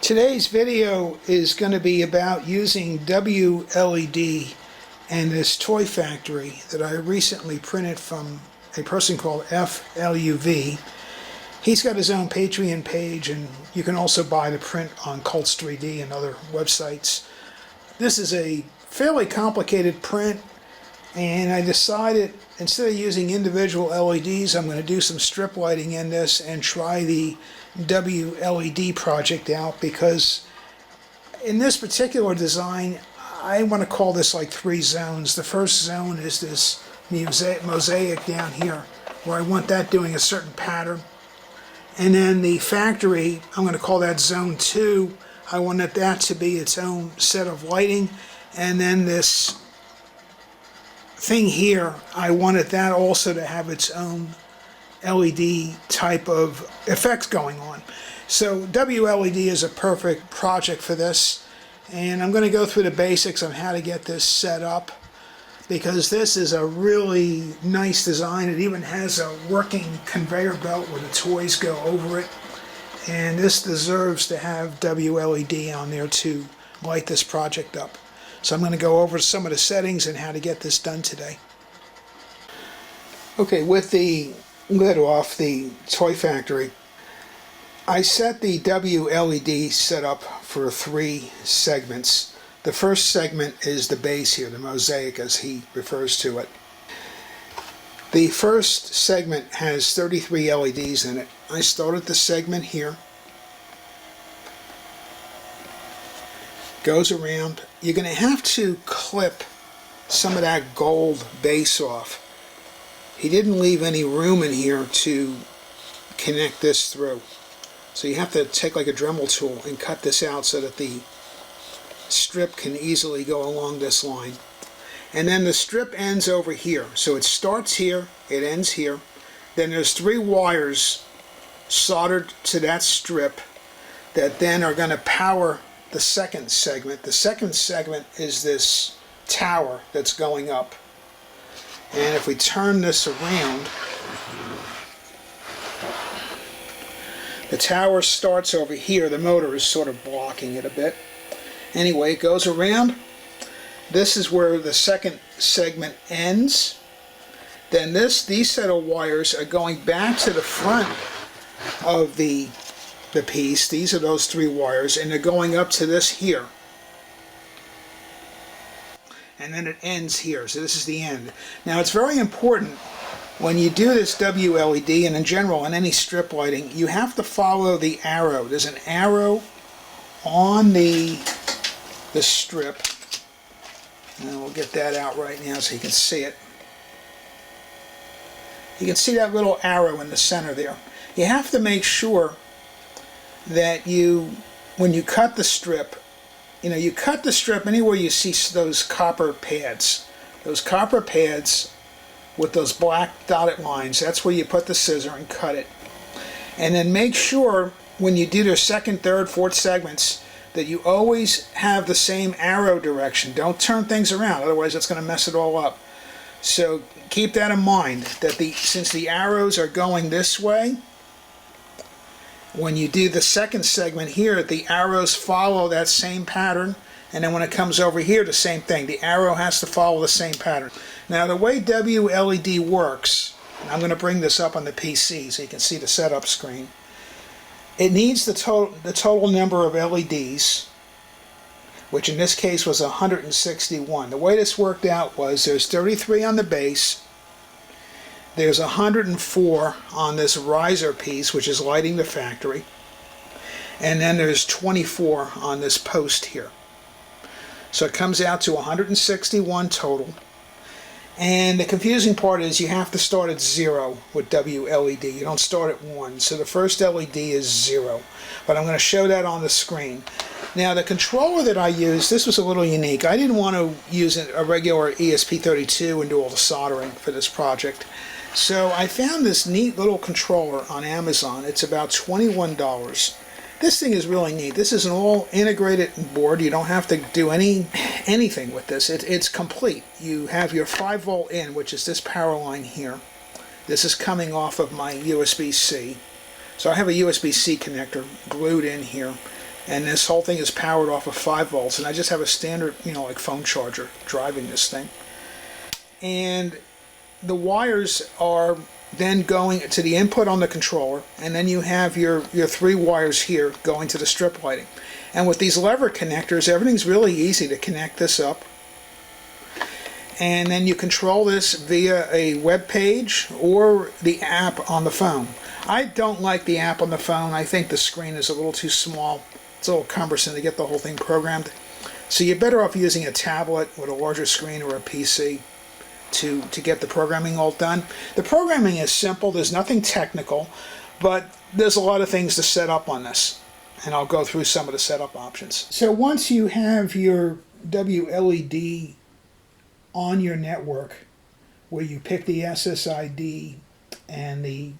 Today's video is going to be about using WLED and this toy factory that I recently printed from a person called FULV. He's got his own Patreon page, and you can also buy the print on Cults 3D and other websites. This is a fairly complicated print, and I decided instead of using individual LEDs, I'm going to do some strip lighting in this and try the WLED project out, because in this particular design I want to call this like three zones. The first zone is this mosaic down here, where I want that doing a certain pattern. And then the factory, I'm going to call that zone 2. I wanted that to be its own set of lighting. And then this thing here, I wanted that also to have its own LED type of effects going on. So WLED is a perfect project for this, and I'm going to go through the basics on how to get this set up, because this is a really nice design. It even has a working conveyor belt where the toys go over it, and this deserves to have WLED on there to light this project up. So I'm going to go over some of the settings and how to get this done today. Okay, with the lid off the toy factory, I set the WLED setup for 3 segments. The first segment is the base here, the mosaic as he refers to it. The first segment has 33 LEDs in it. I started the segment here, goes around. You're going to have to clip some of that gold base off. He didn't leave any room in here to connect this through. So you have to take like a Dremel tool and cut this out so that the strip can easily go along this line. And then the strip ends over here. So it starts here, it ends here. Then there's 3 wires soldered to that strip that then are going to power the second segment. The second segment is this tower that's going up. And if we turn this around, the tower starts over here. The motor is sort of blocking it a bit. Anyway, it goes around. This is where the second segment ends. Then these set of wires are going back to the front of the piece. These are those 3 wires, and they're going up to this here. And then it ends here. So this is the end. Now it's very important when you do this WLED, and in general in any strip lighting, you have to follow the arrow. There's an arrow on the strip, and we'll get that out right now so you can see it. You can see that little arrow in the center there. You have to make sure that when you cut the strip, you cut the strip anywhere you see those copper pads. Those copper pads with those black dotted lines, that's where you put the scissor and cut it. And then make sure when you do their second, third, fourth segments that you always have the same arrow direction. Don't turn things around, otherwise it's going to mess it all up. So keep that in mind, that since the arrows are going this way, when you do the second segment here, the arrows follow that same pattern, and then when it comes over here, the same thing. The arrow has to follow the same pattern. Now the way WLED works, and I'm going to bring this up on the PC so you can see the setup screen, it needs the total number of LEDs, which in this case was 161. The way this worked out was there's 33 on the base, there's 104 on this riser piece, which is lighting the factory, and then there's 24 on this post here. So it comes out to 161 total. And the confusing part is you have to start at 0 with WLED. You don't start at 1. So the first LED is 0. But I'm going to show that on the screen. Now the controller that I used, this was a little unique. I didn't want to use a regular ESP32 and do all the soldering for this project. So I found this neat little controller on Amazon. It's about $21. This thing is really neat. This is an all integrated board. You don't have to do anything with this. It's complete. You have your 5-volt in, which is this power line here. This is coming off of my USB-C. So I have a USB-C connector glued in here. And this whole thing is powered off of 5 volts, and I just have a standard, like phone charger driving this thing. And the wires are then going to the input on the controller, and then you have your 3 wires here going to the strip lighting. And with these lever connectors, everything's really easy to connect this up. And then you control this via a web page or the app on the phone. I don't like the app on the phone. I think the screen is a little too small. It's a little cumbersome to get the whole thing programmed. So you're better off using a tablet with a larger screen or a PC to get the programming all done. The programming is simple. There's nothing technical, but there's a lot of things to set up on this. And I'll go through some of the setup options. So once you have your WLED on your network, where you pick the SSID and the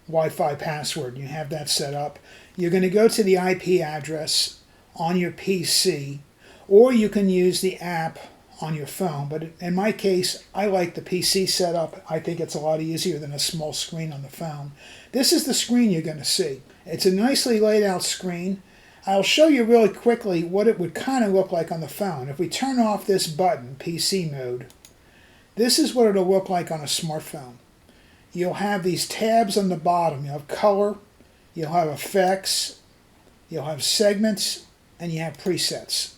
Wi-Fi password, you have that set up, you're going to go to the IP address on your PC, or you can use the app on your phone. But in my case, I like the PC setup. I think it's a lot easier than a small screen on the phone. This is the screen you're going to see. It's a nicely laid out screen. I'll show you really quickly what it would kind of look like on the phone. If we turn off this button, PC mode, this is what it'll look like on a smartphone. You'll have these tabs on the bottom. You'll have color, you'll have effects, you'll have segments, and you have presets.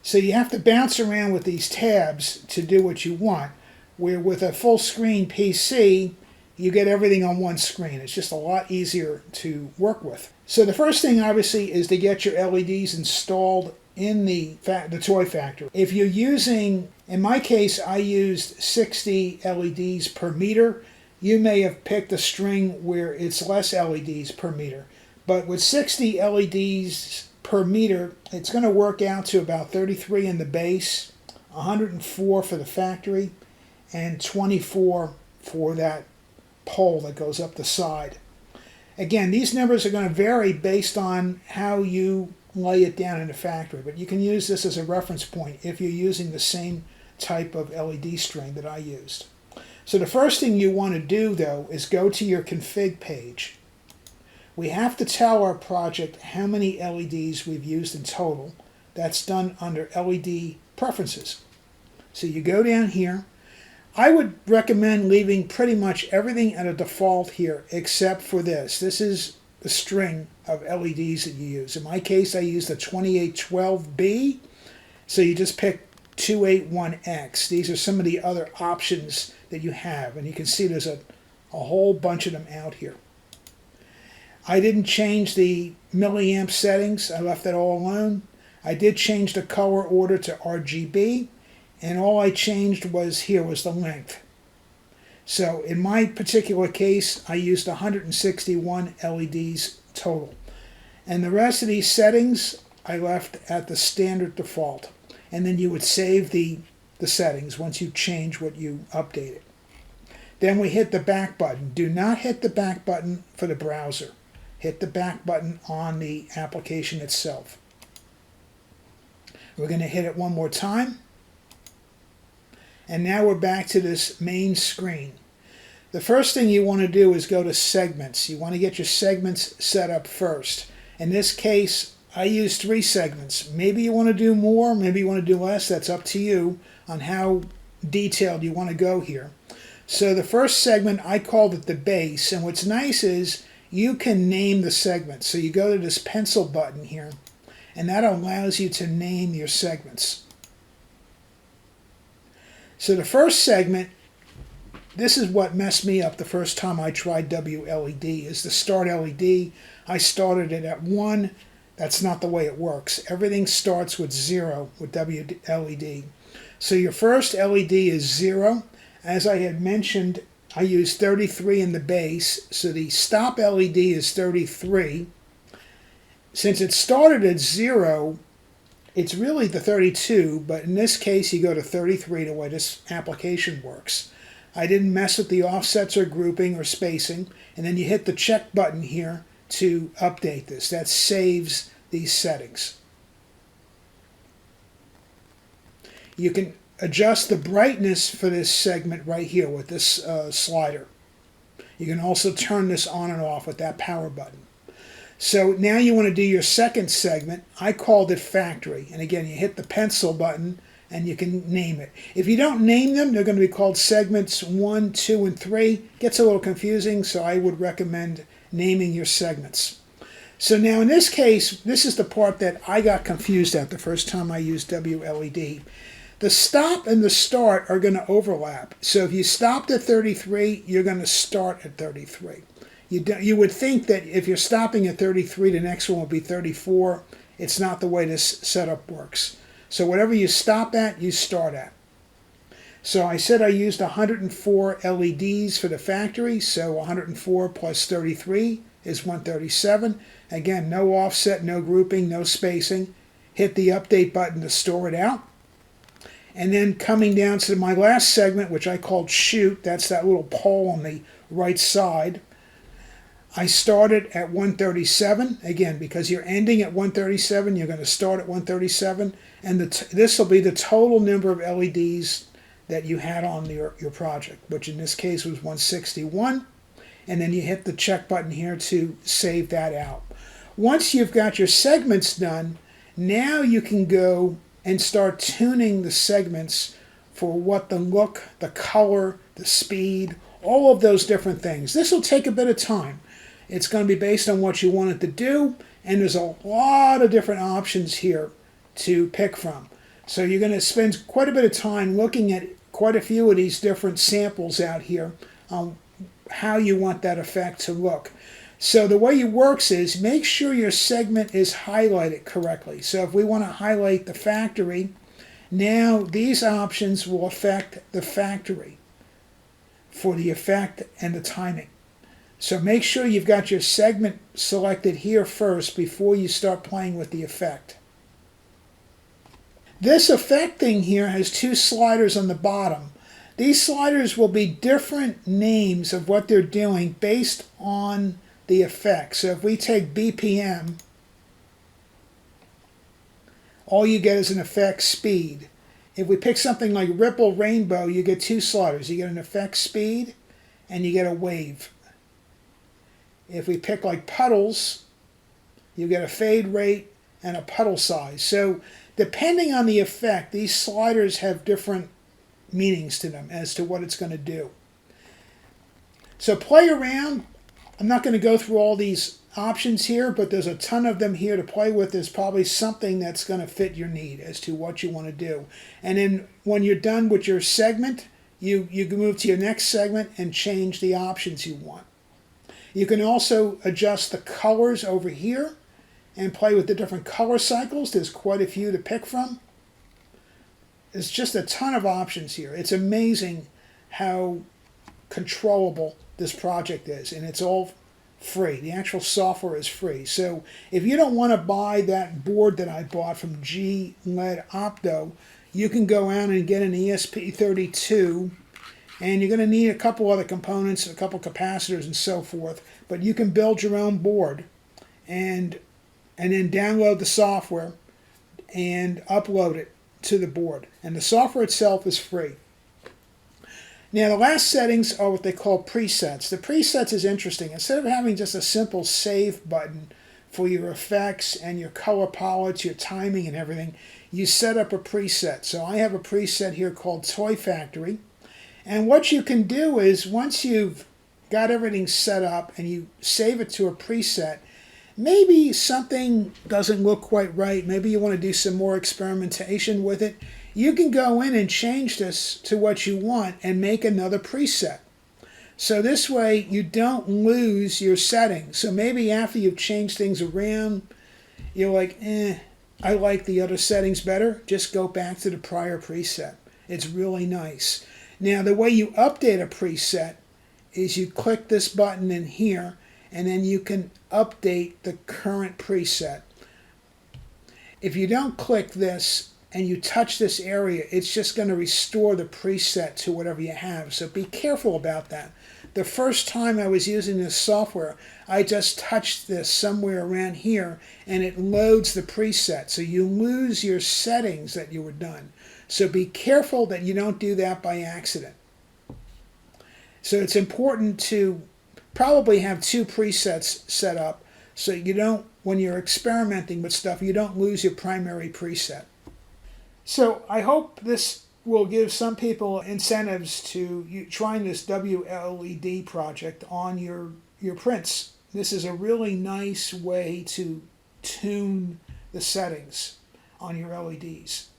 So you have to bounce around with these tabs to do what you want, where with a full screen PC, you get everything on one screen. It's just a lot easier to work with. So the first thing, obviously, is to get your LEDs installed in the toy factory. If you're using, in my case, I used 60 LEDs per meter. You may have picked a string where it's less LEDs per meter. But with 60 LEDs per meter, it's going to work out to about 33 in the base, 104 for the factory, and 24 for that pole that goes up the side. Again, these numbers are going to vary based on how you lay it down in the factory, but you can use this as a reference point if you're using the same type of LED string that I used. So the first thing you want to do, though, is go to your config page. We have to tell our project how many LEDs we've used in total. That's done under LED preferences. So you go down here. I would recommend leaving pretty much everything at a default here except for this. This is the string of LEDs that you use. In my case, I used the 2812B, so you just pick 281X. These are some of the other options that you have, and you can see there's a whole bunch of them out here. I didn't change the milliamp settings. I left that all alone. I did change the color order to RGB, and all I changed was the length. So in my particular case, I used 161 LEDs total. And the rest of these settings, I left at the standard default. And then you would save the settings once you change what you updated. Then we hit the back button. Do not hit the back button for the browser. Hit the back button on the application itself. We're going to hit it one more time. And now we're back to this main screen. The first thing you want to do is go to segments. You want to get your segments set up first. In this case, I use 3 segments. Maybe you want to do more, maybe you want to do less. That's up to you on how detailed you want to go here. So the first segment, I called it the base. And what's nice is you can name the segment. So you go to this pencil button here, and that allows you to name your segments. So the first segment, this is what messed me up the first time I tried WLED, is the start LED. I started it at 1. That's not the way it works. Everything starts with 0 with WLED. So your first LED is 0. As I had mentioned, I used 33 in the base, so the stop LED is 33. Since it started at 0, it's really the 32, but in this case you go to 33 the way this application works. I didn't mess with the offsets or grouping or spacing, and then you hit the check button here to update this. That saves these settings. You can adjust the brightness for this segment right here with this slider. You can also turn this on and off with that power button. So now you want to do your second segment. I called it factory. And again, you hit the pencil button and you can name it. If you don't name them, they're going to be called segments 1, 2, and 3. Gets a little confusing, so I would recommend naming your segments. So now in this case, this is the part that I got confused at the first time I used WLED. The stop and the start are going to overlap. So if you stopped at 33, you're going to start at 33. You would think that if you're stopping at 33, the next one will be 34. It's not the way this setup works. So whatever you stop at, you start at. So I said I used 104 LEDs for the factory, so 104 plus 33 is 137. Again, no offset, no grouping, no spacing. Hit the update button to store it out. And then coming down to my last segment, which I called shoot, that's that little pole on the right side. I started at 137. Again, because you're ending at 137, you're going to start at 137. And this will be the total number of LEDs that you had on your project, which in this case was 161. And then you hit the check button here to save that out. Once you've got your segments done, now you can go and start tuning the segments for what the look, the color, the speed, all of those different things. This will take a bit of time. It's going to be based on what you want it to do, and there's a lot of different options here to pick from. So you're going to spend quite a bit of time looking at quite a few of these different samples out here on how you want that effect to look. So the way it works is make sure your segment is highlighted correctly. So if we want to highlight the factory, now these options will affect the factory for the effect and the timing. So make sure you've got your segment selected here first before you start playing with the effect. This effect thing here has two sliders on the bottom. These sliders will be different names of what they're doing based on the effect. So if we take BPM, all you get is an effect speed. If we pick something like Ripple Rainbow, you get two sliders. You get an effect speed and you get a wave. If we pick like puddles, you get a fade rate and a puddle size. So depending on the effect, these sliders have different meanings to them as to what it's going to do. So play around. I'm not going to go through all these options here, but there's a ton of them here to play with. There's probably something that's going to fit your need as to what you want to do. And then when you're done with your segment, you can move to your next segment and change the options you want. You can also adjust the colors over here and play with the different color cycles. There's quite a few to pick from. There's just a ton of options here. It's amazing how controllable this project is, and it's all free. The actual software is free. So if you don't want to buy that board that I bought from GLEDOPTO, you can go out and get an ESP32, and you're going to need a couple other components, a couple capacitors and so forth, but you can build your own board and then download the software and upload it to the board. And the software itself is free. Now the last settings are what they call presets. The presets is interesting. Instead of having just a simple save button for your effects and your color palettes, your timing and everything, you set up a preset. So I have a preset here called Toy Factory. And what you can do is once you've got everything set up and you save it to a preset, maybe something doesn't look quite right. Maybe you want to do some more experimentation with it. You can go in and change this to what you want and make another preset. So this way you don't lose your settings. So maybe after you've changed things around, you're like, I like the other settings better. Just go back to the prior preset. It's really nice. Now the way you update a preset is you click this button in here and then you can update the current preset. If you don't click this and you touch this area, it's just going to restore the preset to whatever you have. So be careful about that. The first time I was using this software, I just touched this somewhere around here and it loads the preset. So you lose your settings that you were done. So be careful that you don't do that by accident. So it's important to probably have two presets set up so you don't, when you're experimenting with stuff, you don't lose your primary preset. So I hope this will give some people incentives to trying this WLED project on your prints. This is a really nice way to tune the settings on your LEDs.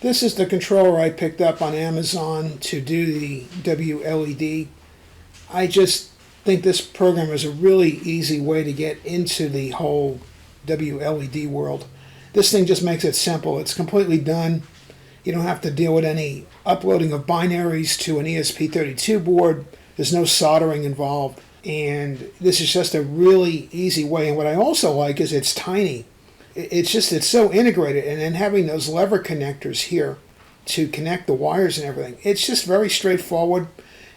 This is the controller I picked up on Amazon to do the WLED. I just think this program is a really easy way to get into the whole WLED world. This thing just makes it simple. It's completely done. You don't have to deal with any uploading of binaries to an ESP32 board. There's no soldering involved. And this is just a really easy way. And what I also like is it's tiny. It's so integrated. And then having those lever connectors here to connect the wires and everything, it's just very straightforward.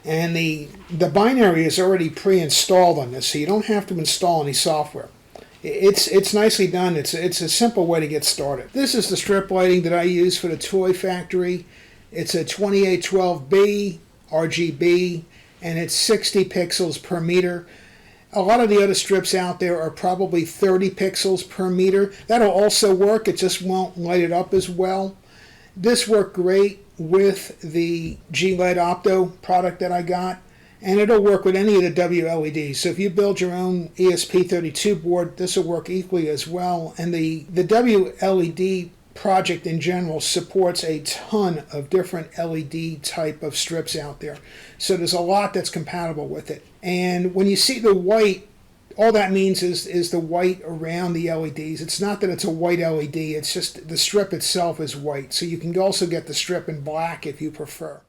And the binary is already pre-installed on this, so you don't have to install any software. It's nicely done. It's a simple way to get started. This is the strip lighting that I use for the toy factory. It's a 2812B RGB, and it's 60 pixels per meter. A lot of the other strips out there are probably 30 pixels per meter. That'll also work. It just won't light it up as well. This worked great with the GLEDOPTO product that I got, and it'll work with any of the WLEDs. So if you build your own ESP32 board, this will work equally as well. And the WLED project in general supports a ton of different LED type of strips out there. So there's a lot that's compatible with it. And when you see the white, all that means is the white around the LEDs. It's not that it's a white LED, it's just the strip itself is white. So you can also get the strip in black if you prefer.